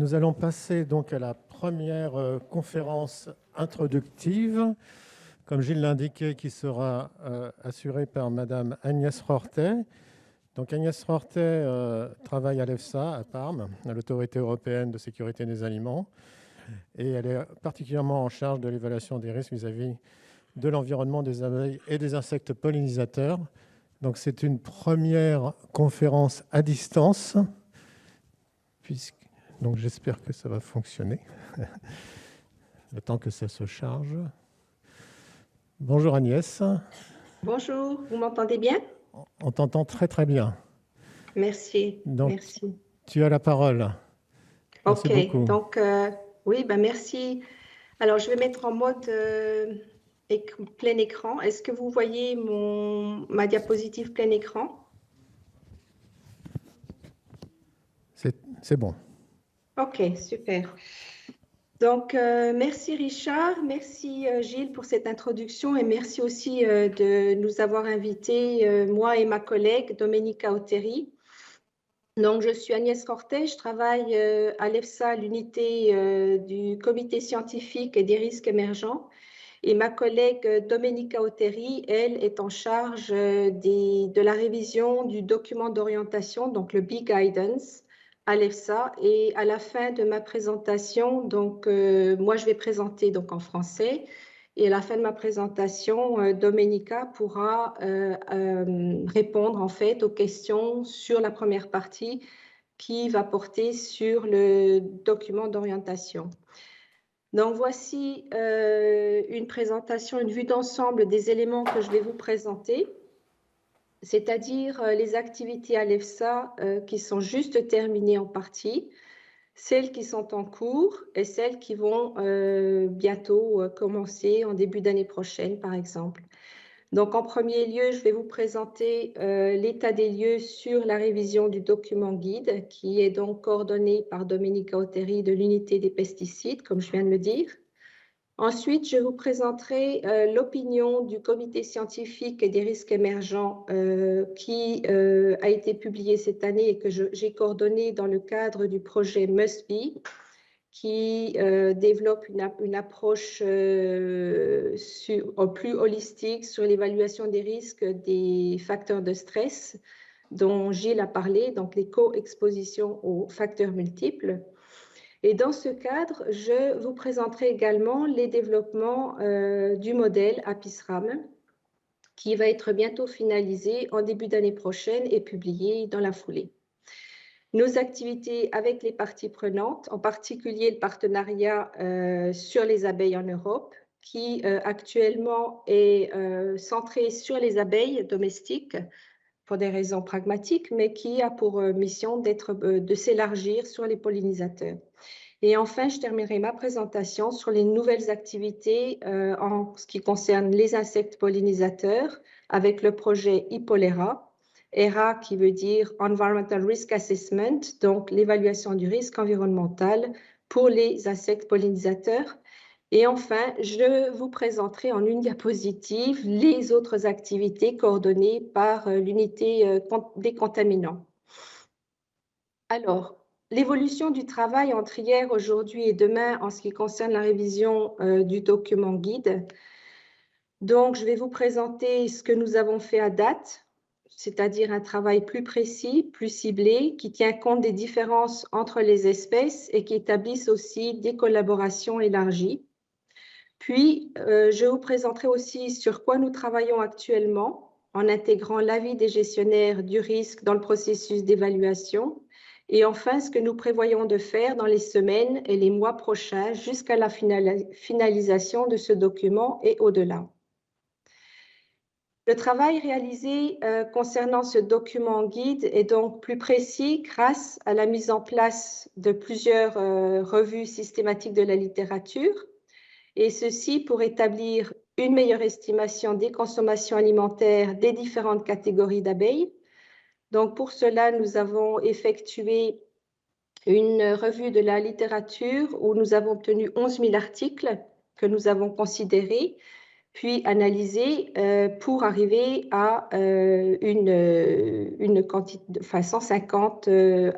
Nous allons passer donc à la première conférence introductive, comme Gilles l'indiquait, qui sera assurée par Madame Agnès Rortet. Donc Agnès Rortet travaille à l'EFSA, à Parme, à l'Autorité européenne de sécurité des aliments, et elle est particulièrement en charge de l'évaluation des risques vis-à-vis de l'environnement des abeilles et des insectes pollinisateurs. Donc c'est une première conférence à distance, donc j'espère que ça va fonctionner, le temps que ça se charge. Bonjour Agnès. Bonjour, vous m'entendez bien? On t'entend très très bien. Merci, Donc merci. tu as la parole. Merci Ok, beaucoup. donc oui, merci. Alors je vais mettre en mode plein écran. Est-ce que vous voyez ma diapositive plein écran? C'est bon. Ok, super. Donc merci Richard, merci Gilles pour cette introduction et merci aussi de nous avoir invités, moi et ma collègue Domenica Otteri. Donc, je suis Agnès Rortet, je travaille à l'EFSA, l'unité du comité scientifique et des risques émergents. Et ma collègue Domenica Otteri, elle, est en charge de la révision du document d'orientation, donc le Big Guidance, à l'EFSA. Et à la fin de ma présentation, donc moi, je vais présenter donc en français. Et à la fin de ma présentation, Domenica pourra répondre en fait aux questions sur la première partie qui va porter sur le document d'orientation. Donc voici une présentation, une vue d'ensemble des éléments que je vais vous présenter, c'est-à-dire les activités à l'EFSA qui sont juste terminées en partie, celles qui sont en cours et celles qui vont bientôt commencer en début d'année prochaine, par exemple. Donc, en premier lieu, je vais vous présenter l'état des lieux sur la révision du document guide, qui est donc coordonné par Domenica Otteri de l'unité des pesticides, comme je viens de le dire. Ensuite, je vous présenterai l'opinion du comité scientifique et des risques émergents qui a été publié cette année et que j'ai coordonné dans le cadre du projet Must Be, qui développe une approche plus holistique sur l'évaluation des risques des facteurs de stress dont Gilles a parlé, donc les co-expositions aux facteurs multiples. Et dans ce cadre, je vous présenterai également les développements du modèle APISRAM, qui va être bientôt finalisé en début d'année prochaine et publié dans la foulée. Nos activités avec les parties prenantes, en particulier le partenariat sur les abeilles en Europe, qui actuellement est centré sur les abeilles domestiques pour des raisons pragmatiques, mais qui a pour mission de s'élargir sur les pollinisateurs. Et enfin, je terminerai ma présentation sur les nouvelles activités en ce qui concerne les insectes pollinisateurs avec le projet Hippolera, ERA qui veut dire Environmental Risk Assessment, donc l'évaluation du risque environnemental pour les insectes pollinisateurs. Et enfin, je vous présenterai en une diapositive les autres activités coordonnées par l'unité des contaminants. Alors, l'évolution du travail entre hier, aujourd'hui et demain en ce qui concerne la révision du document guide. Donc, je vais vous présenter ce que nous avons fait à date, c'est-à-dire un travail plus précis, plus ciblé, qui tient compte des différences entre les espèces et qui établisse aussi des collaborations élargies. Puis, je vous présenterai aussi sur quoi nous travaillons actuellement en intégrant l'avis des gestionnaires du risque dans le processus d'évaluation. Et enfin, ce que nous prévoyons de faire dans les semaines et les mois prochains jusqu'à la finalisation de ce document et au-delà. Le travail réalisé concernant ce document guide est donc plus précis grâce à la mise en place de plusieurs revues systématiques de la littérature, et ceci pour établir une meilleure estimation des consommations alimentaires des différentes catégories d'abeilles. Donc, pour cela, nous avons effectué une revue de la littérature où nous avons obtenu 11 000 articles que nous avons considérés, puis analysés pour arriver à une quantité, 150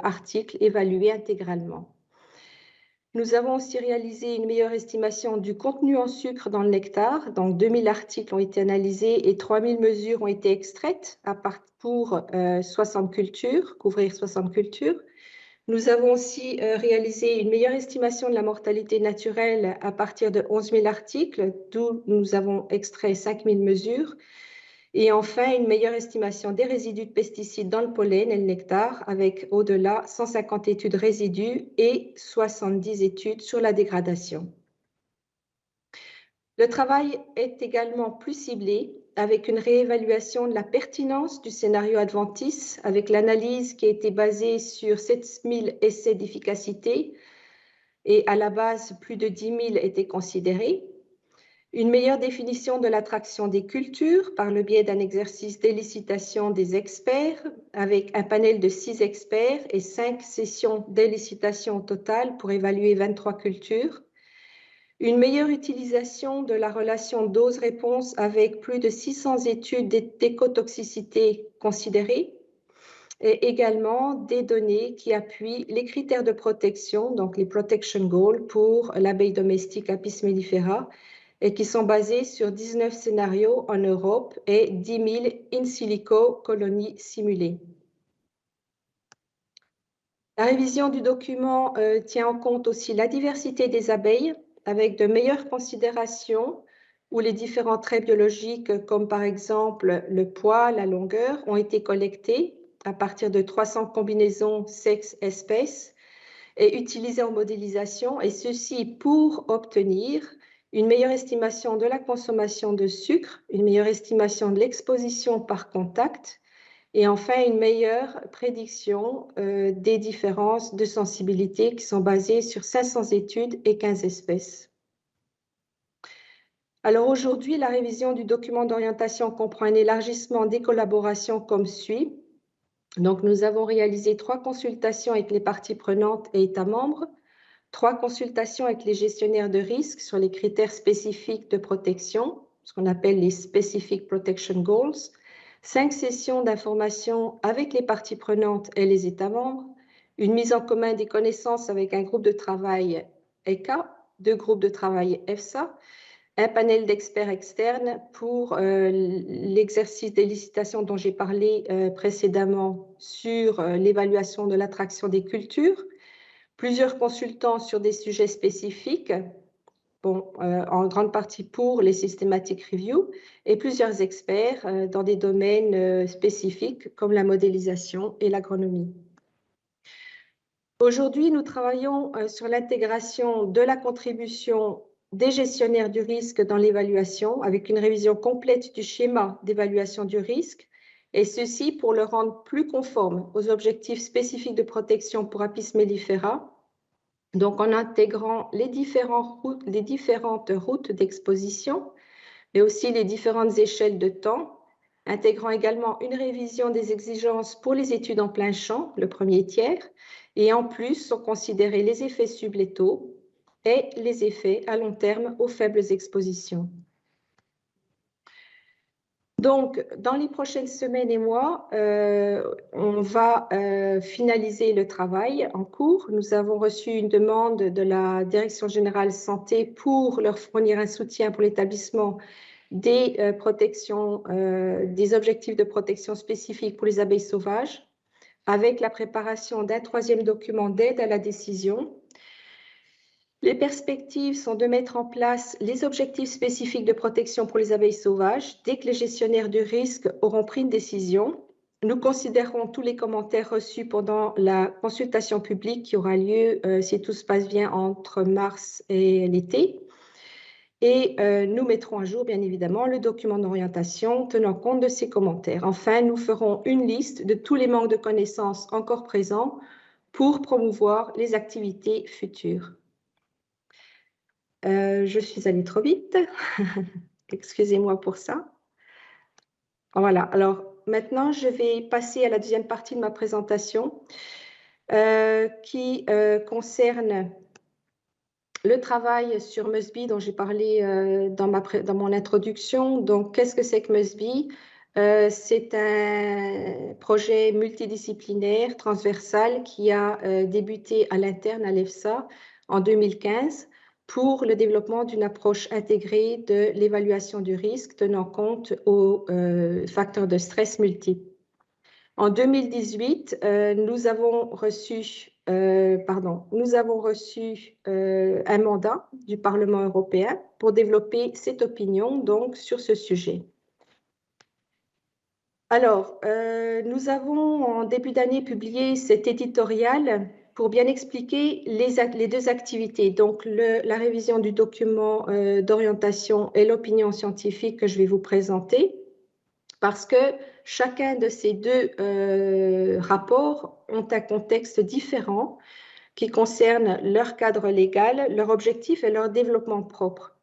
articles évalués intégralement. Nous avons aussi réalisé une meilleure estimation du contenu en sucre dans le nectar. Donc, 2000 articles ont été analysés et 3000 mesures ont été extraites pour 60 cultures, couvrir 60 cultures. Nous avons aussi réalisé une meilleure estimation de la mortalité naturelle à partir de 11 000 articles, d'où nous avons extrait 5 000 mesures. Et enfin, une meilleure estimation des résidus de pesticides dans le pollen et le nectar, avec au-delà 150 études résidus et 70 études sur la dégradation. Le travail est également plus ciblé, avec une réévaluation de la pertinence du scénario Adventis, avec l'analyse qui a été basée sur 7000 essais d'efficacité, et à la base, plus de 10 000 étaient considérés. Une meilleure définition de l'attraction des cultures par le biais d'un exercice d'élicitation des experts, avec un panel de 6 experts et 5 sessions d'élicitation totale pour évaluer 23 cultures. Une meilleure utilisation de la relation dose-réponse avec plus de 600 études d'écotoxicité considérées, et également des données qui appuient les critères de protection, donc les protection goals pour l'abeille domestique Apis mellifera, et qui sont basés sur 19 scénarios en Europe et 10 000 in silico colonies simulées. La révision du document tient en compte aussi la diversité des abeilles, avec de meilleures considérations où les différents traits biologiques, comme par exemple le poids, la longueur, ont été collectés à partir de 300 combinaisons sexe-espèce et utilisés en modélisation, et ceci pour obtenir une meilleure estimation de la consommation de sucre, une meilleure estimation de l'exposition par contact, et enfin une meilleure prédiction des différences de sensibilité qui sont basées sur 500 études et 15 espèces. Alors aujourd'hui, la révision du document d'orientation comprend un élargissement des collaborations comme suit. Donc nous avons réalisé 3 consultations avec les parties prenantes et États membres, 3 consultations avec les gestionnaires de risques sur les critères spécifiques de protection, ce qu'on appelle les Specific Protection Goals, 5 sessions d'information avec les parties prenantes et les États membres, une mise en commun des connaissances avec un groupe de travail ECA, 2 groupes de travail EFSA, un panel d'experts externes pour l'exercice d'élicitation dont j'ai parlé précédemment sur l'évaluation de l'attraction des cultures, plusieurs consultants sur des sujets spécifiques, en grande partie pour les systematic review, et plusieurs experts dans des domaines spécifiques comme la modélisation et l'agronomie. Aujourd'hui, nous travaillons sur l'intégration de la contribution des gestionnaires du risque dans l'évaluation avec une révision complète du schéma d'évaluation du risque, et ceci pour le rendre plus conforme aux objectifs spécifiques de protection pour Apis mellifera, donc en intégrant les différentes routes d'exposition, mais aussi les différentes échelles de temps, intégrant également une révision des exigences pour les études en plein champ, le premier tiers, et en plus sont considérés les effets sublétaux et les effets à long terme aux faibles expositions. Donc, dans les prochaines semaines et mois, on va finaliser le travail en cours. Nous avons reçu une demande de la Direction générale santé pour leur fournir un soutien pour l'établissement des des objectifs de protection spécifiques pour les abeilles sauvages, avec la préparation d'un 3e document d'aide à la décision. Les perspectives sont de mettre en place les objectifs spécifiques de protection pour les abeilles sauvages dès que les gestionnaires du risque auront pris une décision. Nous considérons tous les commentaires reçus pendant la consultation publique qui aura lieu, si tout se passe bien, entre mars et l'été. Et nous mettrons à jour, bien évidemment, le document d'orientation tenant compte de ces commentaires. Enfin, nous ferons une liste de tous les manques de connaissances encore présents pour promouvoir les activités futures. Je suis allée trop vite. Excusez-moi pour ça. Voilà, alors maintenant, je vais passer à la deuxième partie de ma présentation qui concerne le travail sur MUSB dont j'ai parlé dans mon introduction. Donc, qu'est-ce que c'est que MUSB? C'est un projet multidisciplinaire, transversal, qui a débuté à l'interne à l'EFSA en 2015 pour le développement d'une approche intégrée de l'évaluation du risque tenant compte aux facteurs de stress multiples. En 2018, nous avons reçu un mandat du Parlement européen pour développer cette opinion donc, sur ce sujet. Alors, nous avons en début d'année publié cet éditorial pour bien expliquer les deux activités, donc la révision du document d'orientation et l'opinion scientifique que je vais vous présenter, parce que chacun de ces deux rapports ont un contexte différent qui concerne leur cadre légal, leur objectif et leur développement propre.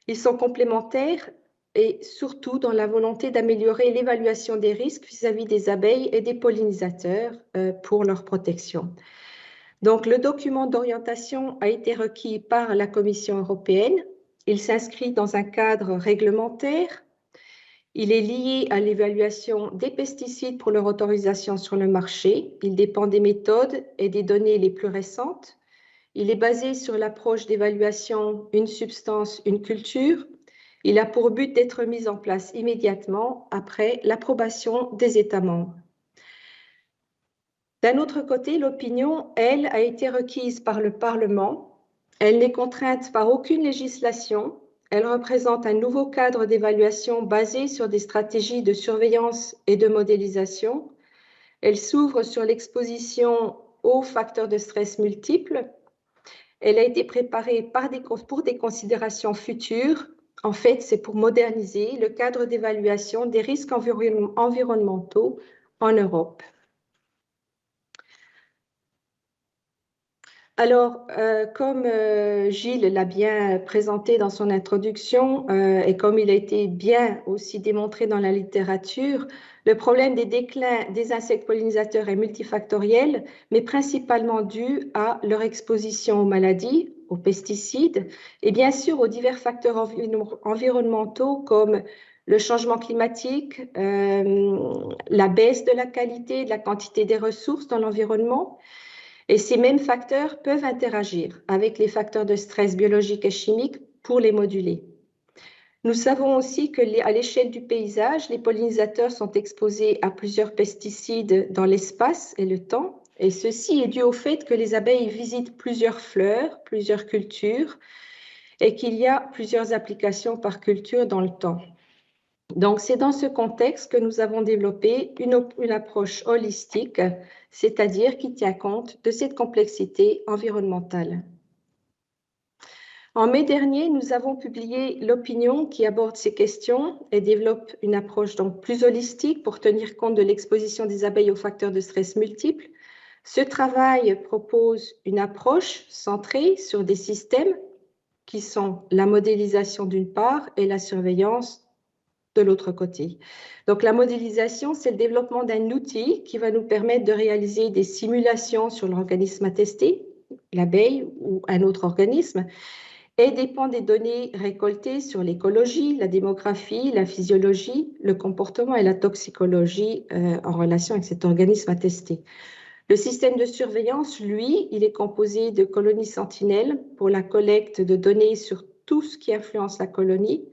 Ils sont complémentaires et surtout dans la volonté d'améliorer l'évaluation des risques vis-à-vis des abeilles et des pollinisateurs pour leur protection. Donc, le document d'orientation a été requis par la Commission européenne. Il s'inscrit dans un cadre réglementaire. Il est lié à l'évaluation des pesticides pour leur autorisation sur le marché. Il dépend des méthodes et des données les plus récentes. Il est basé sur l'approche d'évaluation une substance, une culture. Il a pour but d'être mis en place immédiatement après l'approbation des États membres. D'un autre côté, l'opinion, elle, a été requise par le Parlement. Elle n'est contrainte par aucune législation. Elle représente un nouveau cadre d'évaluation basé sur des stratégies de surveillance et de modélisation. Elle s'ouvre sur l'exposition aux facteurs de stress multiples. Elle a été préparée pour des considérations futures. En fait, c'est pour moderniser le cadre d'évaluation des risques environnementaux en Europe. Alors, comme Gilles l'a bien présenté dans son introduction et comme il a été bien aussi démontré dans la littérature, le problème des déclins des insectes pollinisateurs est multifactoriel, mais principalement dû à leur exposition aux maladies, aux pesticides et bien sûr aux divers facteurs environnementaux comme le changement climatique, la baisse de la qualité, de la quantité des ressources dans l'environnement. Et ces mêmes facteurs peuvent interagir avec les facteurs de stress biologiques et chimiques pour les moduler. Nous savons aussi qu'à l'échelle du paysage, les pollinisateurs sont exposés à plusieurs pesticides dans l'espace et le temps. Et ceci est dû au fait que les abeilles visitent plusieurs fleurs, plusieurs cultures, et qu'il y a plusieurs applications par culture dans le temps. Donc, c'est dans ce contexte que nous avons développé une approche holistique, c'est-à-dire qui tient compte de cette complexité environnementale. En mai dernier, nous avons publié l'opinion qui aborde ces questions et développe une approche donc plus holistique pour tenir compte de l'exposition des abeilles aux facteurs de stress multiples. Ce travail propose une approche centrée sur des systèmes qui sont la modélisation d'une part et la surveillance de l'autre côté. Donc, la modélisation, c'est le développement d'un outil qui va nous permettre de réaliser des simulations sur l'organisme à tester, l'abeille ou un autre organisme, et dépend des données récoltées sur l'écologie, la démographie, la physiologie, le comportement et la toxicologie en relation avec cet organisme à tester. Le système de surveillance, lui, il est composé de colonies sentinelles pour la collecte de données sur tout ce qui influence la colonie,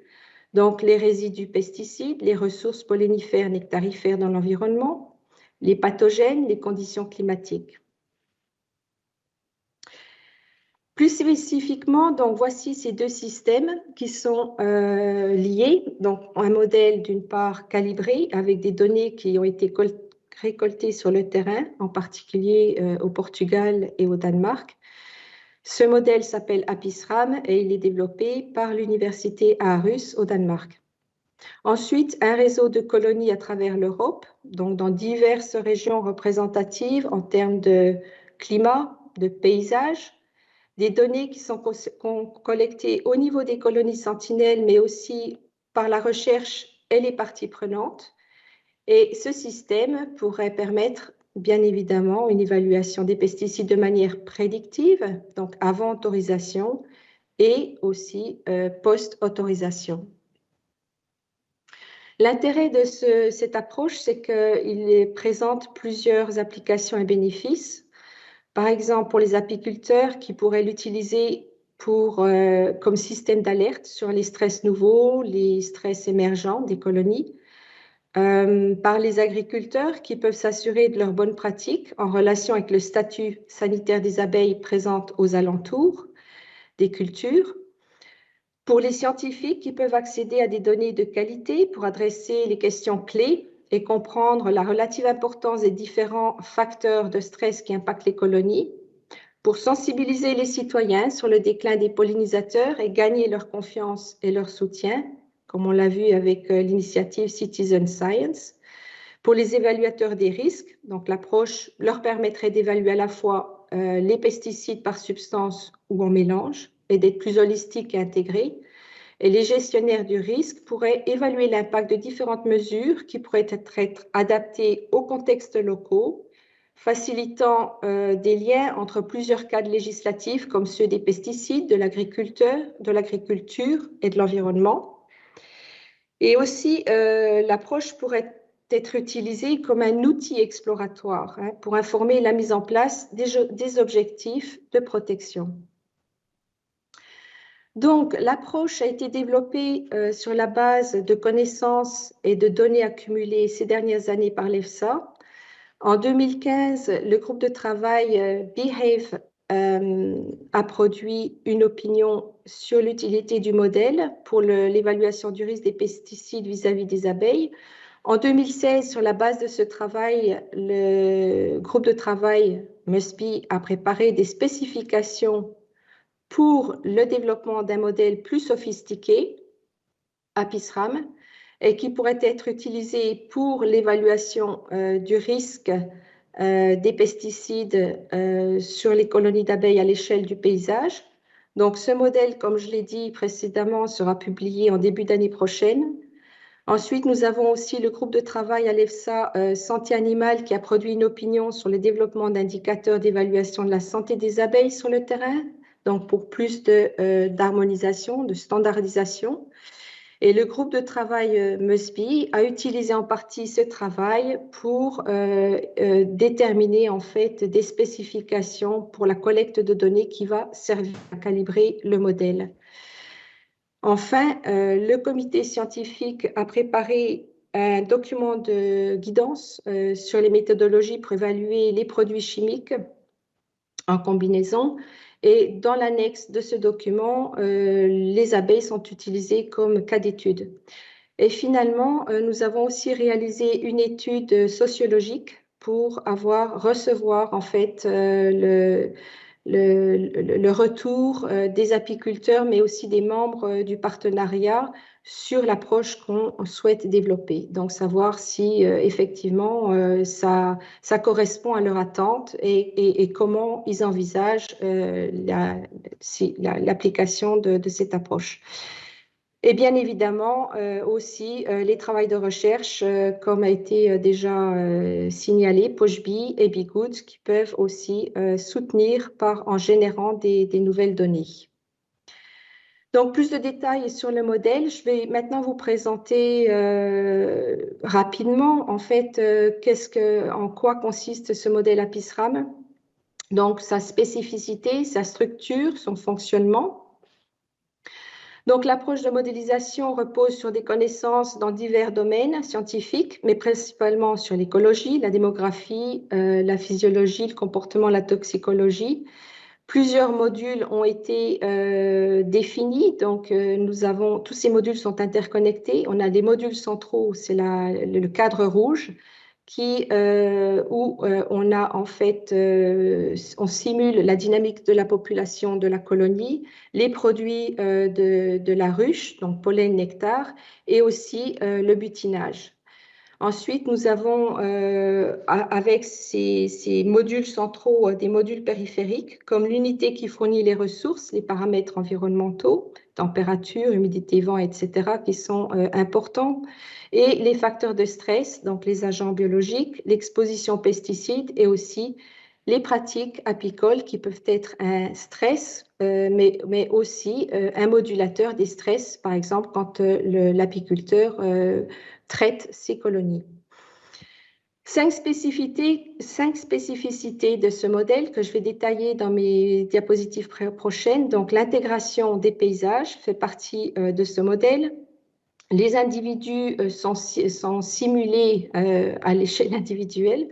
donc les résidus pesticides, les ressources pollinifères, nectarifères dans l'environnement, les pathogènes, les conditions climatiques. Plus spécifiquement, donc voici ces deux systèmes qui sont liés. Donc un modèle d'une part calibré avec des données qui ont été récoltées sur le terrain, en particulier au Portugal et au Danemark. Ce modèle s'appelle APISRAM et il est développé par l'université Aarhus au Danemark. Ensuite, un réseau de colonies à travers l'Europe, donc dans diverses régions représentatives en termes de climat, de paysage, des données qui sont collectées au niveau des colonies sentinelles, mais aussi par la recherche et les parties prenantes. Et ce système pourrait permettre, bien évidemment, une évaluation des pesticides de manière prédictive, donc avant autorisation, et aussi post-autorisation. L'intérêt de cette approche, c'est qu'il présente plusieurs applications et bénéfices, Par exemple, pour les apiculteurs qui pourraient l'utiliser comme système d'alerte sur les stress nouveaux, les stress émergents des colonies. Par les agriculteurs qui peuvent s'assurer de leurs bonnes pratiques en relation avec le statut sanitaire des abeilles présentes aux alentours des cultures. Pour les scientifiques qui peuvent accéder à des données de qualité pour adresser les questions clés et comprendre la relative importance des différents facteurs de stress qui impactent les colonies. Pour sensibiliser les citoyens sur le déclin des pollinisateurs et gagner leur confiance et leur soutien, comme on l'a vu avec l'initiative Citizen Science. Pour les évaluateurs des risques, donc l'approche leur permettrait d'évaluer à la fois les pesticides par substance ou en mélange et d'être plus holistique et intégré. Et les gestionnaires du risque pourraient évaluer l'impact de différentes mesures qui pourraient être adaptées aux contextes locaux, facilitant des liens entre plusieurs cadres législatifs comme ceux des pesticides, de l'agriculture et de l'environnement. Et aussi, l'approche pourrait être utilisée comme un outil exploratoire pour informer la mise en place des objectifs de protection. Donc, l'approche a été développée sur la base de connaissances et de données accumulées ces dernières années par l'EFSA. En 2015, le groupe de travail Behave a produit une opinion sur l'utilité du modèle pour l'évaluation du risque des pesticides vis-à-vis des abeilles. En 2016, sur la base de ce travail, le groupe de travail MUSPI a préparé des spécifications pour le développement d'un modèle plus sophistiqué, APISRAM, et qui pourrait être utilisé pour l'évaluation du risque des pesticides sur les colonies d'abeilles à l'échelle du paysage. Donc, ce modèle, comme je l'ai dit précédemment, sera publié en début d'année prochaine. Ensuite, nous avons aussi le groupe de travail à l'EFSA Santé Animale qui a produit une opinion sur le développement d'indicateurs d'évaluation de la santé des abeilles sur le terrain, donc pour plus d'harmonisation, de standardisation. Et le groupe de travail MUSPI a utilisé en partie ce travail pour déterminer en fait des spécifications pour la collecte de données qui va servir à calibrer le modèle. Enfin, le comité scientifique a préparé un document de guidance sur les méthodologies pour évaluer les produits chimiques en combinaison. Et dans l'annexe de ce document, les abeilles sont utilisées comme cas d'étude. Et finalement, nous avons aussi réalisé une étude sociologique pour recevoir en fait le retour des apiculteurs, mais aussi des membres du partenariat sur l'approche qu'on souhaite développer. Donc, savoir si effectivement ça correspond à leur attente et comment ils envisagent l'application de cette approche. Et bien évidemment, aussi les travaux de recherche, comme a été déjà signalé, POSHBI et BeGood, qui peuvent aussi soutenir en générant des nouvelles données. Donc, plus de détails sur le modèle. Je vais maintenant vous présenter rapidement, en fait, en quoi consiste ce modèle APISRAM. Donc, sa spécificité, sa structure, son fonctionnement. Donc, l'approche de modélisation repose sur des connaissances dans divers domaines scientifiques, mais principalement sur l'écologie, la démographie, la physiologie, le comportement, la toxicologie. Plusieurs modules ont été définis, donc tous ces modules sont interconnectés. On a des modules centraux, c'est le cadre rouge, où on a en fait, on simule la dynamique de la population de la colonie, les produits de la ruche, donc pollen, nectar, et aussi le butinage. Ensuite, nous avons, avec ces modules centraux, des modules périphériques, comme l'unité qui fournit les ressources, les paramètres environnementaux, température, humidité, vent, etc., qui sont importants, et les facteurs de stress, donc les agents biologiques, l'exposition aux pesticides et aussi les pratiques apicoles qui peuvent être un stress, mais aussi un modulateur des stress, par exemple quand l'apiculteur traite ses colonies. 5 spécificités de ce modèle que je vais détailler dans mes diapositives prochaines. Donc, l'intégration des paysages fait partie de ce modèle. Les individus sont simulés à l'échelle individuelle.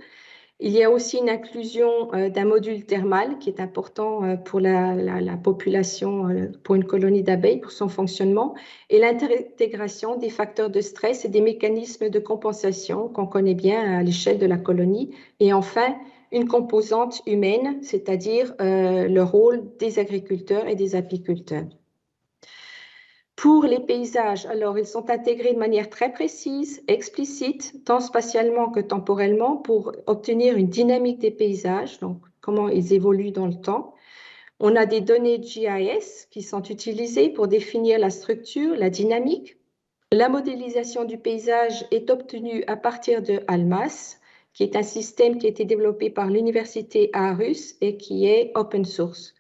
Il y a aussi une inclusion d'un module thermal qui est important pour la population, pour une colonie d'abeilles, pour son fonctionnement, et l'intégration des facteurs de stress et des mécanismes de compensation qu'on connaît bien à l'échelle de la colonie. Et enfin, une composante humaine, c'est-à-dire le rôle des agriculteurs et des apiculteurs. Pour les paysages, alors ils sont intégrés de manière très précise, explicite, tant spatialement que temporellement, pour obtenir une dynamique des paysages, donc comment ils évoluent dans le temps. On a des données GIS qui sont utilisées pour définir la structure, la dynamique. La modélisation du paysage est obtenue à partir de ALMAS, qui est un système qui a été développé par l'université Aarhus et qui est open source.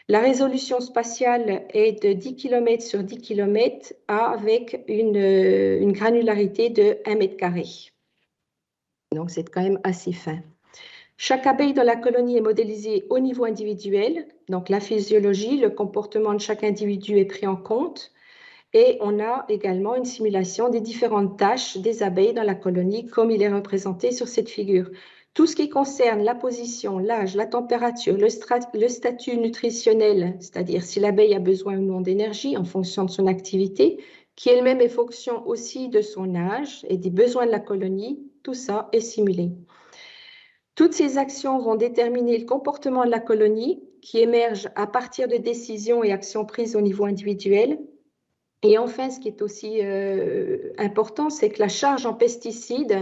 La résolution spatiale est de 10 km sur 10 km avec une granularité de 1 mètre carré. Donc, c'est quand même assez fin. Chaque abeille dans la colonie est modélisée au niveau individuel. Donc, la physiologie, le comportement de chaque individu est pris en compte. Et on a également une simulation des différentes tâches des abeilles dans la colonie, comme il est représenté sur cette figure. Tout ce qui concerne la position, l'âge, la température, le statut nutritionnel, c'est-à-dire si l'abeille a besoin ou non d'énergie en fonction de son activité, qui elle-même est fonction aussi de son âge et des besoins de la colonie, tout ça est simulé. Toutes ces actions vont déterminer le comportement de la colonie qui émerge à partir de décisions et actions prises au niveau individuel. Et enfin, ce qui est aussi important, c'est que la charge en pesticides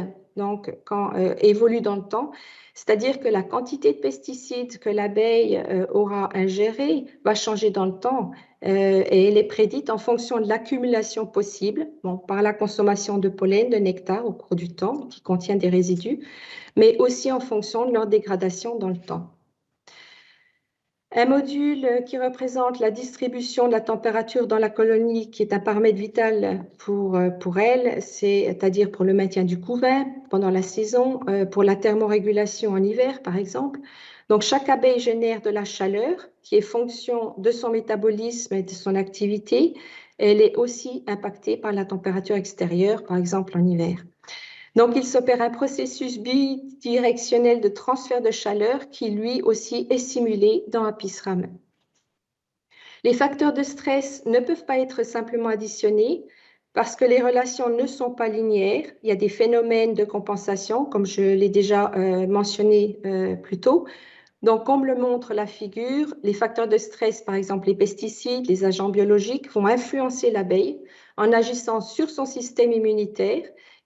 évolue dans le temps, c'est-à-dire que la quantité de pesticides que l'abeille aura ingéré va changer dans le temps et elle est prédite en fonction de l'accumulation possible par la consommation de pollen, de nectar au cours du temps, qui contient des résidus, mais aussi en fonction de leur dégradation dans le temps. Un module qui représente la distribution de la température dans la colonie, qui est un paramètre vital pour elle, c'est-à-dire pour le maintien du couvain pendant la saison, pour la thermorégulation en hiver, par exemple. Donc, chaque abeille génère de la chaleur qui est fonction de son métabolisme et de son activité. Elle est aussi impactée par la température extérieure, par exemple en hiver. Donc, il s'opère un processus bidirectionnel de transfert de chaleur qui, lui aussi, est simulé dans APISRAM. Les facteurs de stress ne peuvent pas être simplement additionnés parce que les relations ne sont pas linéaires. Il y a des phénomènes de compensation, comme je l'ai déjà mentionné plus tôt. Donc, comme le montre la figure, les facteurs de stress, par exemple les pesticides, les agents biologiques, vont influencer l'abeille en agissant sur son système immunitaire.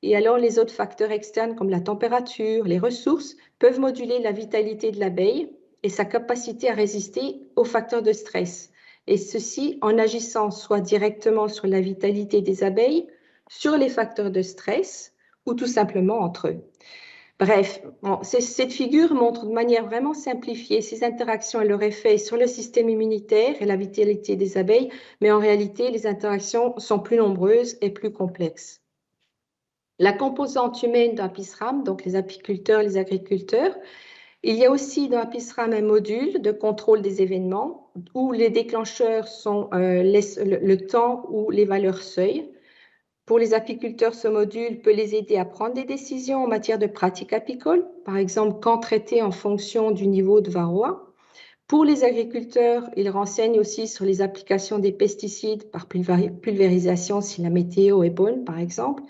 Et alors, les autres facteurs externes comme la température, les ressources, peuvent moduler la vitalité de l'abeille et sa capacité à résister aux facteurs de stress. Et ceci en agissant soit directement sur la vitalité des abeilles, sur les facteurs de stress ou tout simplement entre eux. Bref, cette figure montre de manière vraiment simplifiée ces interactions et leur effet sur le système immunitaire et la vitalité des abeilles, mais en réalité, les interactions sont plus nombreuses et plus complexes. La composante humaine d'APISRAM, donc les apiculteurs, les agriculteurs, il y a aussi dans APISRAM un module de contrôle des événements où les déclencheurs sont le temps ou les valeurs seuil. Pour les apiculteurs, ce module peut les aider à prendre des décisions en matière de pratiques apicoles, par exemple quand traiter en fonction du niveau de varroa. Pour les agriculteurs, il renseigne aussi sur les applications des pesticides par pulvérisation si la météo est bonne, par exemple.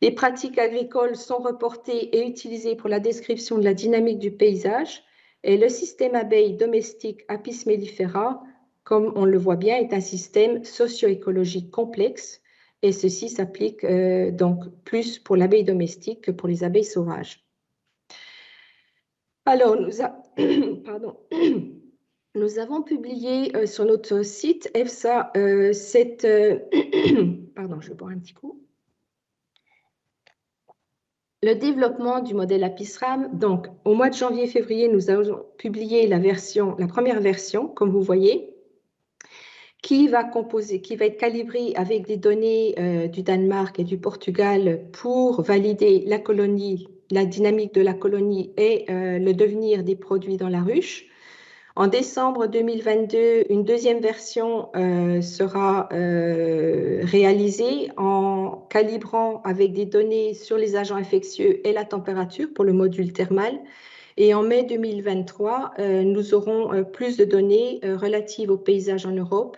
Les pratiques agricoles sont reportées et utilisées pour la description de la dynamique du paysage. Et le système abeille domestique Apis mellifera, comme on le voit bien, est un système socio-écologique complexe. Et ceci s'applique donc plus pour l'abeille domestique que pour les abeilles sauvages. Alors, nous avons publié sur notre site EFSA pardon, je vais boire un petit coup. Le développement du modèle APISRAM. Donc, au mois de janvier-février, nous avons publié la première version, comme vous voyez, qui va être calibrée avec des données du Danemark et du Portugal pour valider la colonie la dynamique de la colonie et le devenir des produits dans la ruche. En décembre 2022, une deuxième version sera réalisée en calibrant avec des données sur les agents infectieux et la température pour le module thermal. Et en mai 2023, nous aurons plus de données relatives au paysage en Europe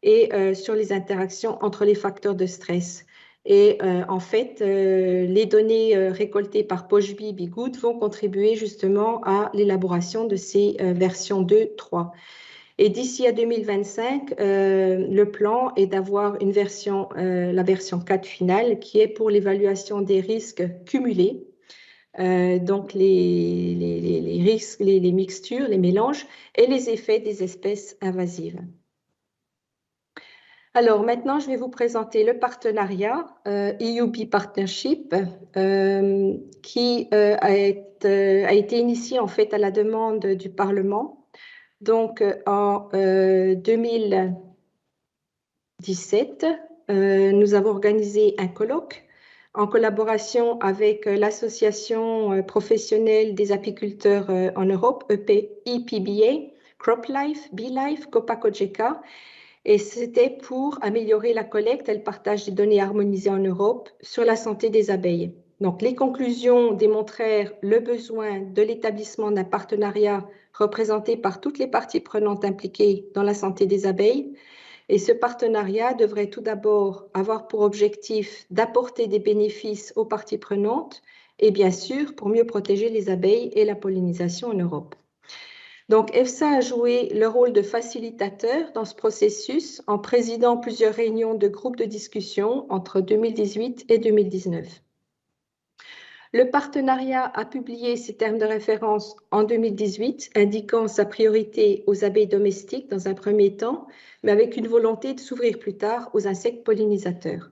et sur les interactions entre les facteurs de stress. Et en fait, les données récoltées par Pochbi Bigood vont contribuer justement à l'élaboration de ces versions 2, 3. Et d'ici à 2025, le plan est d'avoir une version, la version 4 finale, qui est pour l'évaluation des risques cumulés. Donc les risques, les mixtures, les mélanges et les effets des espèces invasives. Alors maintenant, je vais vous présenter le partenariat EUB Partnership qui a été initié en fait à la demande du Parlement. Donc en 2017, nous avons organisé un colloque en collaboration avec l'Association professionnelle des apiculteurs en Europe, EPBA, CropLife, BeLife, Copa-Cogeca. Et c'était pour améliorer la collecte et le partage des données harmonisées en Europe sur la santé des abeilles. Donc, les conclusions démontrèrent le besoin de l'établissement d'un partenariat représenté par toutes les parties prenantes impliquées dans la santé des abeilles. Et ce partenariat devrait tout d'abord avoir pour objectif d'apporter des bénéfices aux parties prenantes et bien sûr pour mieux protéger les abeilles et la pollinisation en Europe. Donc, EFSA a joué le rôle de facilitateur dans ce processus en présidant plusieurs réunions de groupes de discussion entre 2018 et 2019. Le partenariat a publié ses termes de référence en 2018, indiquant sa priorité aux abeilles domestiques dans un premier temps, mais avec une volonté de s'ouvrir plus tard aux insectes pollinisateurs.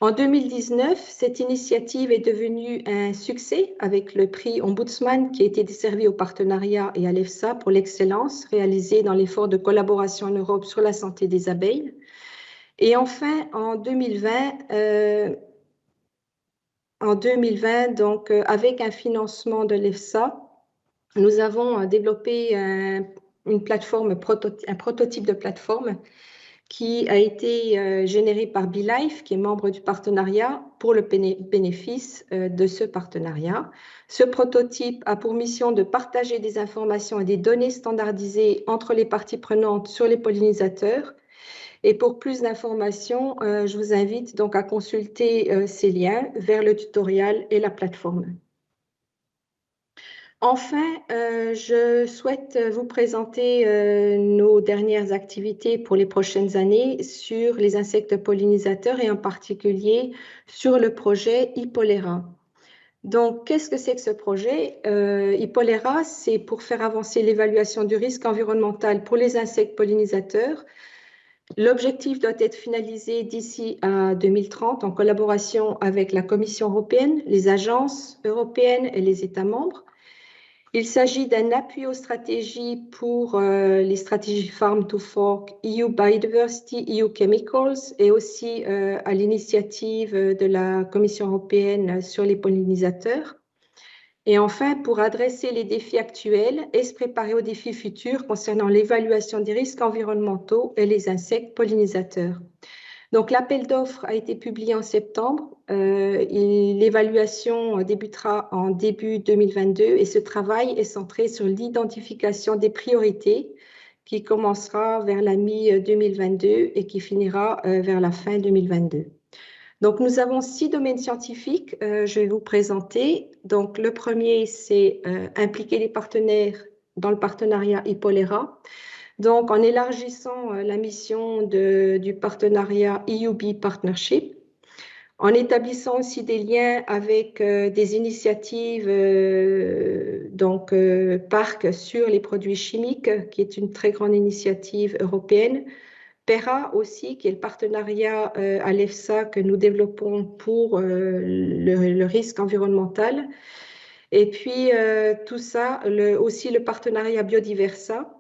En 2019, cette initiative est devenue un succès avec le prix Ombudsman qui a été desservi au partenariat et à l'EFSA pour l'excellence réalisée dans l'effort de collaboration en Europe sur la santé des abeilles. Et enfin, en 2020, donc, avec un financement de l'EFSA, nous avons développé une plateforme, un prototype de plateforme qui a été généré par BeLife, qui est membre du partenariat, pour le bénéfice de ce partenariat. Ce prototype a pour mission de partager des informations et des données standardisées entre les parties prenantes sur les pollinisateurs. Et pour plus d'informations, je vous invite donc à consulter ces liens vers le tutoriel et la plateforme. Enfin, je souhaite vous présenter nos dernières activités pour les prochaines années sur les insectes pollinisateurs et en particulier sur le projet Hippolera. Donc, qu'est-ce que c'est que ce projet? Hippolera, c'est pour faire avancer l'évaluation du risque environnemental pour les insectes pollinisateurs. L'objectif doit être finalisé d'ici à 2030 en collaboration avec la Commission européenne, les agences européennes et les États membres. Il s'agit d'un appui aux stratégies pour les stratégies Farm to Fork, EU Biodiversity, EU Chemicals et aussi à l'initiative de la Commission européenne sur les pollinisateurs. Et enfin, pour adresser les défis actuels et se préparer aux défis futurs concernant l'évaluation des risques environnementaux et les insectes pollinisateurs. Donc, l'appel d'offres a été publié en septembre. L'évaluation débutera en début 2022 et ce travail est centré sur l'identification des priorités qui commencera vers la mi-2022 et qui finira vers la fin 2022. Donc, nous avons 6 domaines scientifiques, je vais vous présenter. Donc, le premier, c'est impliquer les partenaires dans le partenariat Hippolera. Donc, en élargissant la mission du partenariat EUB Partnership, en établissant aussi des liens avec des initiatives PARC sur les produits chimiques, qui est une très grande initiative européenne, PERA aussi, qui est le partenariat à l'EFSA que nous développons pour le risque environnemental. Et puis, tout ça, aussi le partenariat Biodiversa.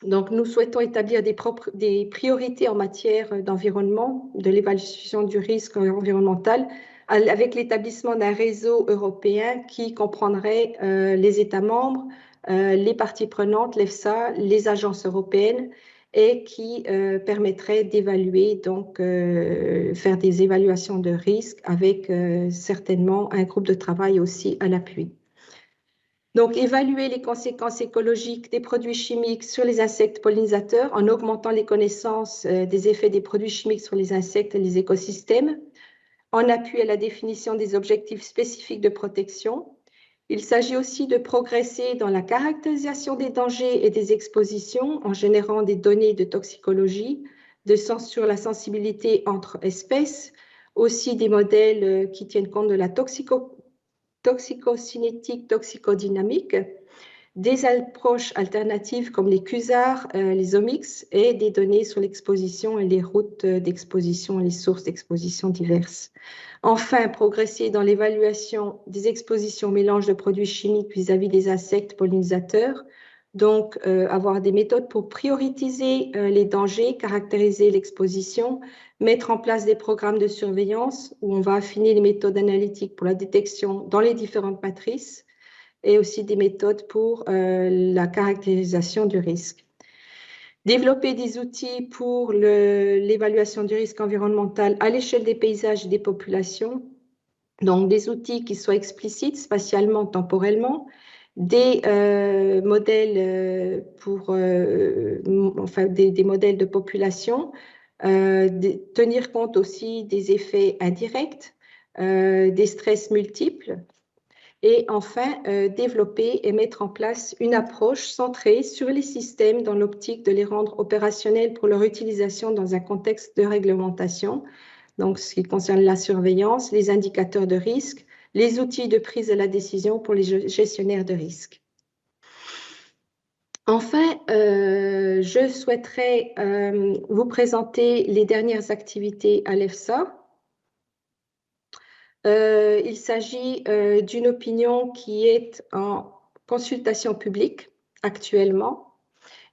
Donc, nous souhaitons établir des priorités en matière d'environnement, de l'évaluation du risque environnemental avec l'établissement d'un réseau européen qui comprendrait les États membres, les parties prenantes, l'EFSA, les agences européennes, et qui permettrait d'évaluer, donc faire des évaluations de risque avec certainement un groupe de travail aussi à l'appui. Donc, évaluer les conséquences écologiques des produits chimiques sur les insectes pollinisateurs en augmentant les connaissances des effets des produits chimiques sur les insectes et les écosystèmes, en appui à la définition des objectifs spécifiques de protection. Il s'agit aussi de progresser dans la caractérisation des dangers et des expositions en générant des données de toxicologie, sur la sensibilité entre espèces, aussi des modèles qui tiennent compte de la toxicocinétique, toxicodynamique, des approches alternatives comme les QSAR, les omics et des données sur l'exposition et les routes d'exposition et les sources d'exposition diverses. Enfin, progresser dans l'évaluation des expositions au mélange de produits chimiques vis-à-vis des insectes pollinisateurs, donc avoir des méthodes pour prioriser les dangers, caractériser l'exposition, mettre en place des programmes de surveillance où on va affiner les méthodes analytiques pour la détection dans les différentes matrices, et aussi des méthodes pour la caractérisation du risque. Développer des outils pour l'évaluation du risque environnemental à l'échelle des paysages et des populations, donc des outils qui soient explicites spatialement, temporellement, des modèles des modèles de population, tenir compte aussi des effets indirects, des stress multiples, et enfin, développer et mettre en place une approche centrée sur les systèmes dans l'optique de les rendre opérationnels pour leur utilisation dans un contexte de réglementation. Donc, ce qui concerne la surveillance, les indicateurs de risque, les outils de prise de la décision pour les gestionnaires de risque. Enfin, je souhaiterais vous présenter les dernières activités à l'EFSA. Il s'agit d'une opinion qui est en consultation publique actuellement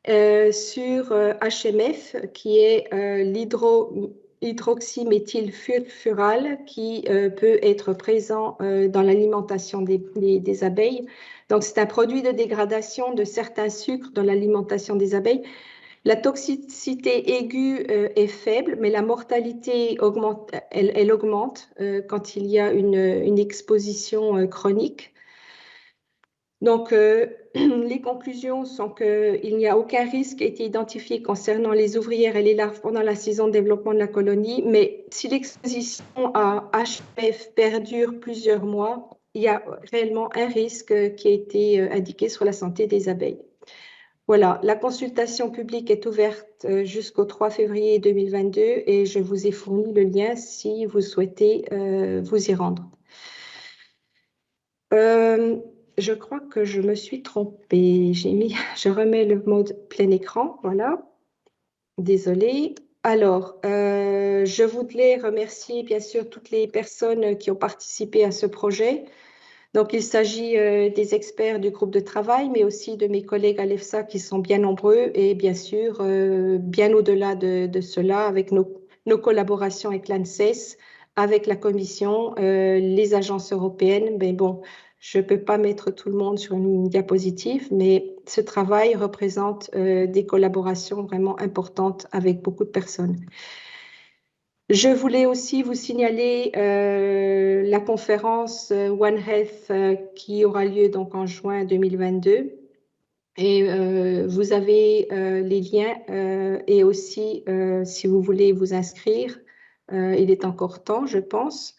sur HMF, qui est l'hydroxyméthylfurfural, qui peut être présent dans l'alimentation des abeilles. Donc, c'est un produit de dégradation de certains sucres dans l'alimentation des abeilles. La toxicité aiguë est faible, mais la mortalité augmente, elle augmente quand il y a une exposition chronique. Donc, les conclusions sont qu'il n'y a aucun risque qui a été identifié concernant les ouvrières et les larves pendant la saison de développement de la colonie, mais si l'exposition à HMF perdure plusieurs mois, il y a réellement un risque qui a été indiqué sur la santé des abeilles. Voilà, la consultation publique est ouverte jusqu'au 3 février 2022 et je vous ai fourni le lien si vous souhaitez vous y rendre. Je crois que je me suis trompée. Je remets le mode plein écran, voilà. Désolée. Alors, je voulais remercier bien sûr toutes les personnes qui ont participé à ce projet. Donc, il s'agit des experts du groupe de travail, mais aussi de mes collègues à l'EFSA qui sont bien nombreux et bien sûr, bien au-delà de cela, avec nos collaborations avec l'ANSES, avec la Commission, les agences européennes. Mais bon, je ne peux pas mettre tout le monde sur une diapositive, mais ce travail représente des collaborations vraiment importantes avec beaucoup de personnes. Je voulais aussi vous signaler la conférence One Health qui aura lieu donc en juin 2022. Et vous avez les liens et aussi, si vous voulez vous inscrire, il est encore temps, je pense.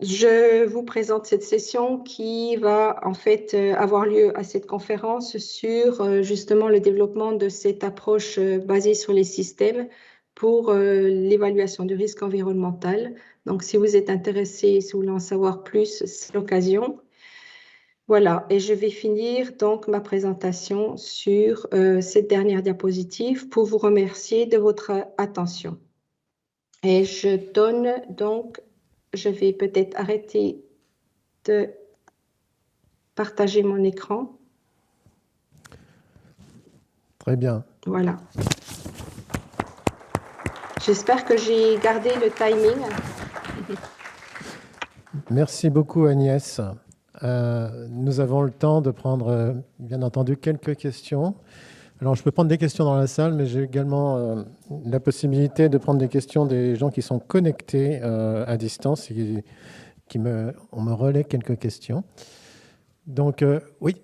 Je vous présente cette session qui va en fait avoir lieu à cette conférence sur justement le développement de cette approche basée sur les systèmes pour l'évaluation du risque environnemental. Donc, si vous êtes intéressé, si vous voulez en savoir plus, c'est l'occasion. Voilà, et je vais finir donc ma présentation sur cette dernière diapositive pour vous remercier de votre attention. Et je vais peut-être arrêter de partager mon écran. Très bien. Voilà. J'espère que j'ai gardé le timing. Merci beaucoup Agnès. Nous avons le temps de prendre, bien entendu, quelques questions. Alors, je peux prendre des questions dans la salle, mais j'ai également la possibilité de prendre des questions des gens qui sont connectés à distance et on me relaie quelques questions. Donc, oui,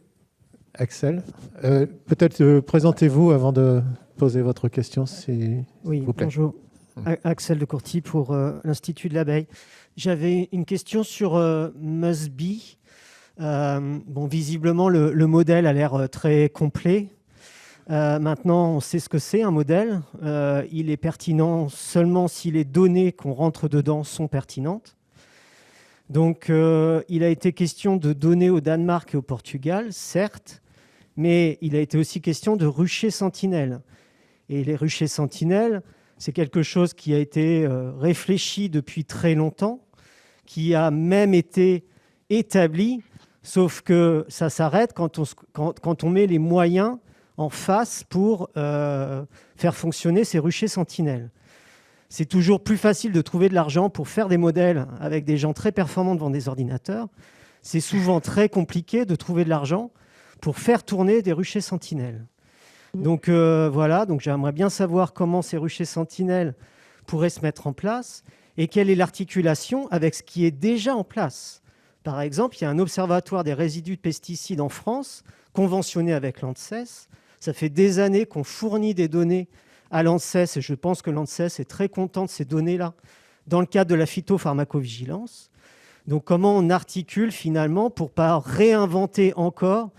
Axel, peut-être présentez-vous avant de poser votre question, s'il vous plaît. Bonjour. Axel de Courty pour l'Institut de l'abeille. J'avais une question sur Musby. Visiblement, le modèle a l'air très complet. Maintenant, on sait ce que c'est un modèle. Il est pertinent seulement si les données qu'on rentre dedans sont pertinentes. Donc, il a été question de données au Danemark et au Portugal, certes, mais il a été aussi question de ruchers sentinelles. Et les ruchers sentinelles, c'est quelque chose qui a été réfléchi depuis très longtemps, qui a même été établi, sauf que ça s'arrête quand on met les moyens en face pour faire fonctionner ces ruchers sentinelles. C'est toujours plus facile de trouver de l'argent pour faire des modèles avec des gens très performants devant des ordinateurs. C'est souvent très compliqué de trouver de l'argent pour faire tourner des ruchers sentinelles. Donc voilà, donc j'aimerais bien savoir comment ces ruchers sentinelles pourraient se mettre en place et quelle est l'articulation avec ce qui est déjà en place. Par exemple, il y a un observatoire des résidus de pesticides en France, conventionné avec l'ANSES. Ça fait des années qu'on fournit des données à l'ANSES et je pense que l'ANSES est très content de ces données-là dans le cadre de la phytopharmacovigilance. Donc comment on articule finalement pour ne pas réinventer encore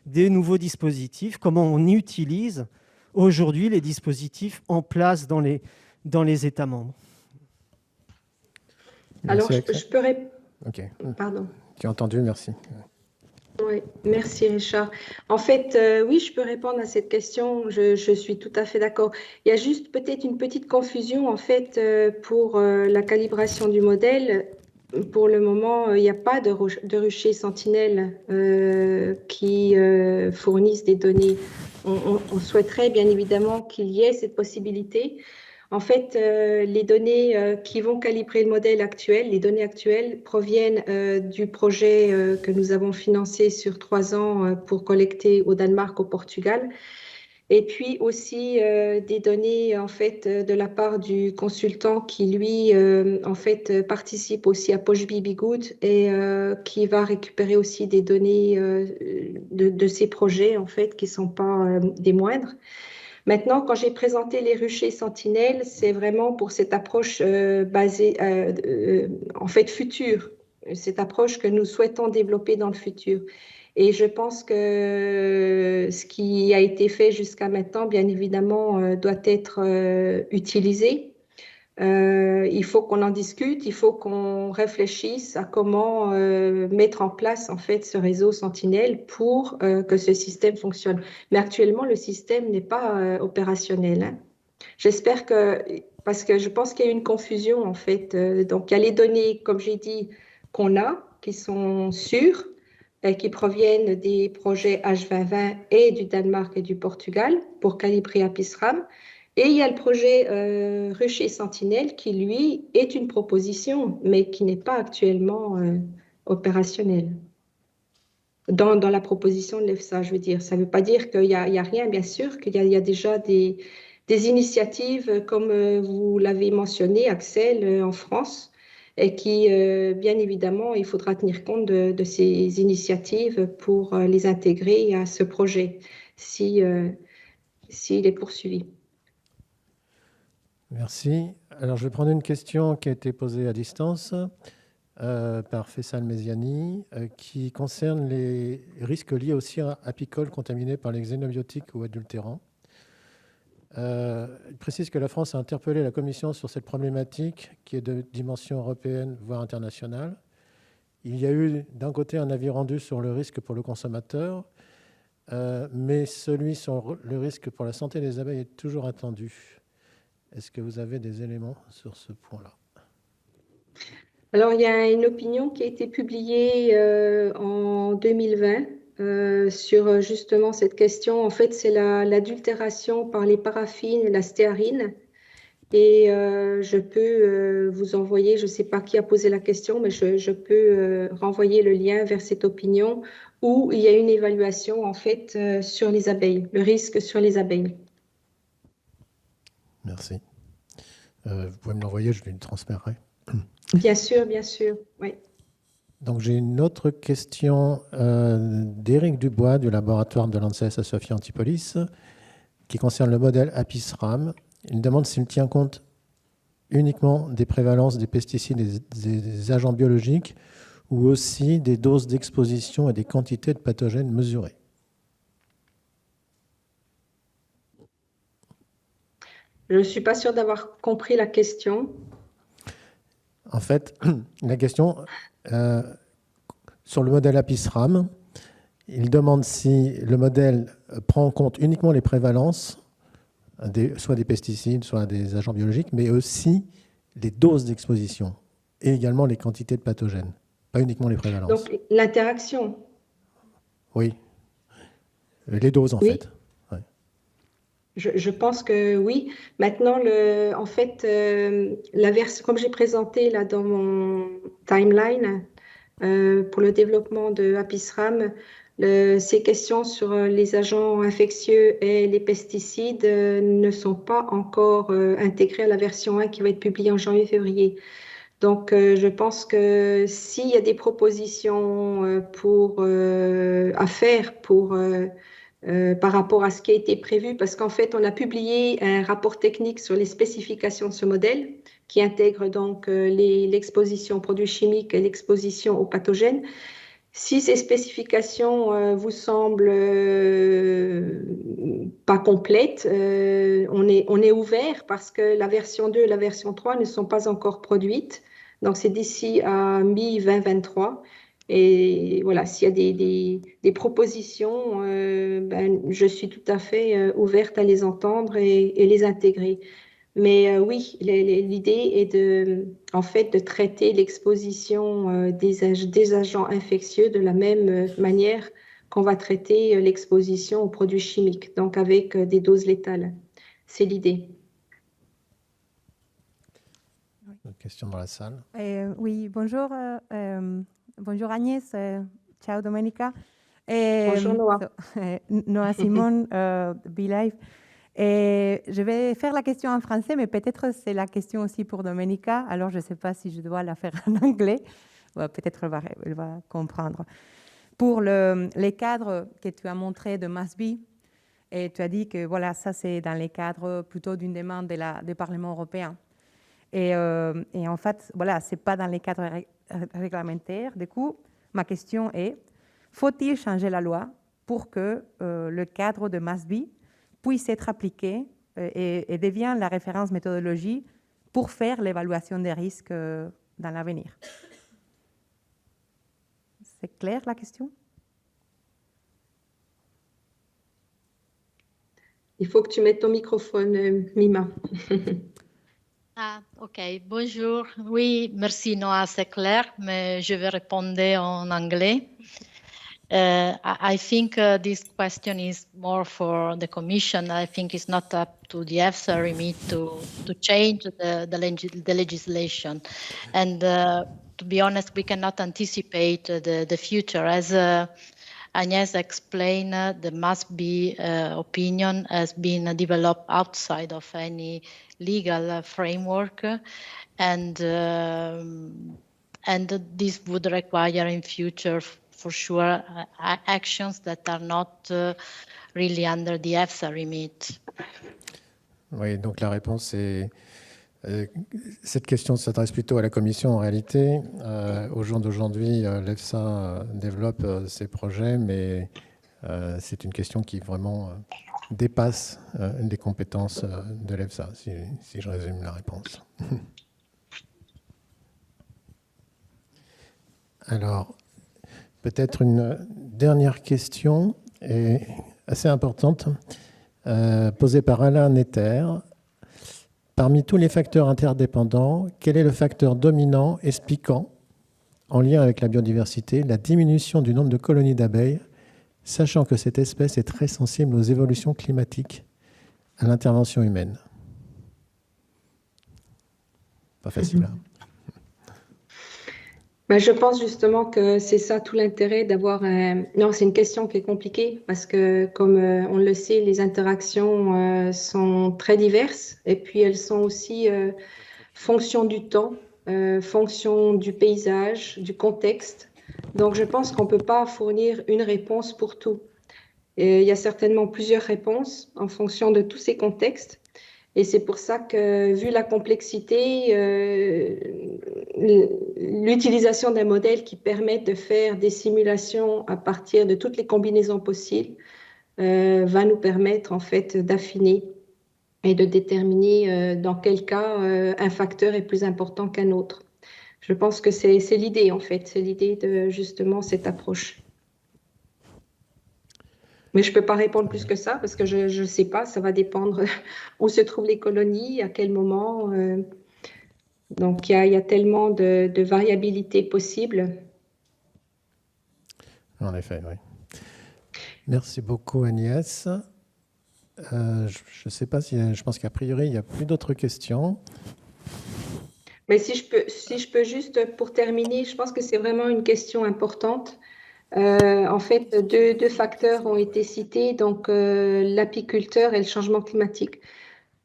des nouveaux dispositifs, comment on utilise aujourd'hui les dispositifs en place dans les États membres. Alors, je peux répondre. Ok. Pardon. Tu as entendu, merci. Oui, merci Richard. En fait, oui, je peux répondre à cette question, je suis tout à fait d'accord. Il y a juste peut-être une petite confusion en fait pour la calibration du modèle. Pour le moment, il n'y a pas de ruchers sentinelles qui fournissent des données. On souhaiterait bien évidemment qu'il y ait cette possibilité. En fait, les données qui vont calibrer le modèle actuel, les données actuelles proviennent du projet que nous avons financé sur 3 ans pour collecter au Danemark, au Portugal. Et puis aussi des données en fait de la part du consultant qui lui en fait participe aussi à Poshby Bigood et qui va récupérer aussi des données de ces projets en fait qui sont pas des moindres. Maintenant, quand j'ai présenté les ruchers sentinelles, c'est vraiment pour cette approche basée en fait future, cette approche que nous souhaitons développer dans le futur. Et je pense que ce qui a été fait jusqu'à maintenant, bien évidemment, doit être utilisé. Il faut qu'on en discute, il faut qu'on réfléchisse à comment mettre en place en fait ce réseau Sentinelle pour que ce système fonctionne. Mais actuellement, le système n'est pas opérationnel. Hein. J'espère que, parce que je pense qu'il y a une confusion en fait. Donc, il y a les données, comme j'ai dit, qu'on a, qui sont sûres, qui proviennent des projets H2020 et du Danemark et du Portugal pour calibrer APISRAM. Et il y a le projet Rucher Sentinelle qui, lui, est une proposition, mais qui n'est pas actuellement opérationnelle. Dans la proposition de l'EFSA, je veux dire. Ça ne veut pas dire qu'il n'y a rien, bien sûr, qu'il y a déjà des initiatives, comme vous l'avez mentionné, Axel, en France, et qui, bien évidemment, il faudra tenir compte de ces initiatives pour les intégrer à ce projet, s'il est poursuivi. Merci. Alors, je vais prendre une question qui a été posée à distance par Faisal Meziani, qui concerne les risques liés aux cires apicoles contaminés par les xénobiotiques ou adultérants. Il précise que la France a interpellé la Commission sur cette problématique qui est de dimension européenne, voire internationale. Il y a eu d'un côté un avis rendu sur le risque pour le consommateur, mais celui sur le risque pour la santé des abeilles est toujours attendu. Est-ce que vous avez des éléments sur ce point-là? Alors, il y a une opinion qui a été publiée en 2020 sur justement cette question. En fait, c'est l'adultération par les paraffines et la stéarine Et je peux vous envoyer, je ne sais pas qui a posé la question, mais je peux renvoyer le lien vers cette opinion où il y a une évaluation en fait sur les abeilles, le risque sur les abeilles. Merci. Vous pouvez me l'envoyer, je lui transférerai. Bien sûr, oui. Donc j'ai une autre question d'Éric Dubois du laboratoire de l'ANSES à Sophia Antipolis qui concerne le modèle APIS-RAM. Il demande s'il tient compte uniquement des prévalences des pesticides et des agents biologiques ou aussi des doses d'exposition et des quantités de pathogènes mesurées. Je ne suis pas sûre d'avoir compris la question. En fait, la question sur le modèle APIS-RAM, il demande si le modèle prend en compte uniquement les prévalences, soit des pesticides, soit des agents biologiques, mais aussi les doses d'exposition et également les quantités de pathogènes, pas uniquement les prévalences. Donc, l'interaction. Oui. Les doses, en fait. Ouais. Je pense que oui. Maintenant, en fait, la version, comme j'ai présenté là dans mon timeline pour le développement de APIS-RAM, ces questions sur les agents infectieux et les pesticides ne sont pas encore intégrées à la version 1 qui va être publiée en janvier-février. Donc, je pense que s'il y a des propositions à faire par rapport à ce qui a été prévu, parce qu'en fait, on a publié un rapport technique sur les spécifications de ce modèle qui intègre donc l'exposition aux produits chimiques et l'exposition aux pathogènes. Si ces spécifications vous semblent pas complètes, on est ouvert parce que la version 2 et la version 3 ne sont pas encore produites. Donc, c'est d'ici à mi-2023. Et voilà, s'il y a des propositions, je suis tout à fait ouverte à les entendre et les intégrer. Mais oui, l'idée est en fait, de traiter l'exposition des agents infectieux de la même manière qu'on va traiter l'exposition aux produits chimiques, donc avec des doses létales. C'est l'idée. Une question dans la salle. Oui, bonjour. Bonjour Agnès. Ciao Domenica. Bonjour Noah. Noah Simon, BeLive. Je vais faire la question en français, mais peut-être c'est la question aussi pour Domenica. Alors, je ne sais pas si je dois la faire en anglais. Peut-être elle va comprendre. Pour les cadres que tu as montrés de MASB, et tu as dit que voilà, ça c'est dans les cadres plutôt d'une demande du Parlement européen. Et en fait, voilà, ce n'est pas dans les cadres réglementaires. Du coup, ma question est, faut-il changer la loi pour que le cadre de MASB puisse être appliqué et devient la référence méthodologie pour faire l'évaluation des risques dans l'avenir? C'est clair la question? Il faut que tu mettes ton microphone, Mima. Ah, ok, bonjour. Oui, merci Noah, c'est clair, mais je vais répondre en anglais. I think this question is more for the Commission. I think it's not up to the EFSA remit to change the legislation. And to be honest, we cannot anticipate the future. As Agnès explained, the MASB opinion has been developed outside of any legal framework, and this would require in future for sure actions that are not really under the EFSA remit. Oui, donc la réponse est cette question s'adresse plutôt à la Commission en réalité. Au jour d'aujourd'hui, l'EFSA développe ses projets, mais c'est une question qui vraiment dépasse les compétences de l'EFSA, si je résume la réponse. Alors, peut-être une dernière question, et assez importante, posée par Alain Netter. Parmi tous les facteurs interdépendants, quel est le facteur dominant expliquant, en lien avec la biodiversité, la diminution du nombre de colonies d'abeilles, sachant que cette espèce est très sensible aux évolutions climatiques, à l'intervention humaine? pas facile. Hein. Ben, je pense justement que c'est ça tout l'intérêt d'avoir un... Non, c'est une question qui est compliquée parce que, comme on le sait, les interactions sont très diverses et puis elles sont aussi fonction du temps, fonction du paysage, du contexte. Donc, je pense qu'on ne peut pas fournir une réponse pour tout. Et il y a certainement plusieurs réponses en fonction de tous ces contextes. Et c'est pour ça que, vu la complexité, l'utilisation d'un modèle qui permet de faire des simulations à partir de toutes les combinaisons possibles va nous permettre en fait d'affiner et de déterminer dans quel cas un facteur est plus important qu'un autre. Je pense que c'est l'idée en fait, c'est l'idée de justement cette approche. Mais je ne peux pas répondre plus que ça parce que je ne sais pas, ça va dépendre où se trouvent les colonies, à quel moment. Donc, il y a tellement de variabilité possible. En effet, oui. Merci beaucoup, Agnès. Je ne sais pas si... Je pense qu'a priori, il n'y a plus d'autres questions. Mais si je peux juste, pour terminer, je pense que c'est vraiment une question importante. En fait, deux facteurs ont été cités, donc l'apiculteur et le changement climatique.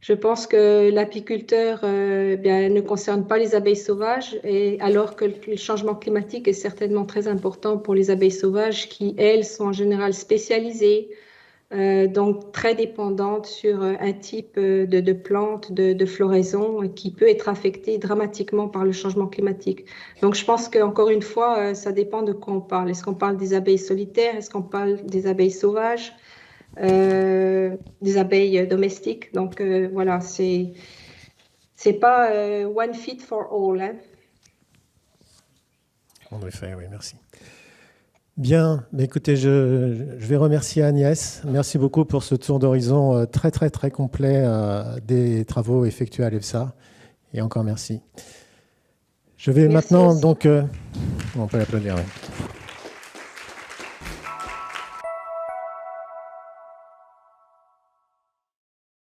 Je pense que l'apiculteur ne concerne pas les abeilles sauvages, alors que le changement climatique est certainement très important pour les abeilles sauvages qui, elles, sont en général spécialisées, donc très dépendantes sur un type de plante, de floraison qui peut être affecté dramatiquement par le changement climatique. Donc je pense qu'encore une fois, ça dépend de quoi on parle. Est-ce qu'on parle des abeilles solitaires? Est-ce qu'on parle des abeilles sauvages? Des abeilles domestiques. Donc voilà, c'est pas one fit for all. Hein. En effet, oui, merci. Bien, mais écoutez, je vais remercier Agnès. Merci beaucoup pour ce tour d'horizon très, très, très complet des travaux effectués à l'EFSA. Et encore merci. Je vais Merci maintenant, aussi. donc, on peut l'applaudir. Oui.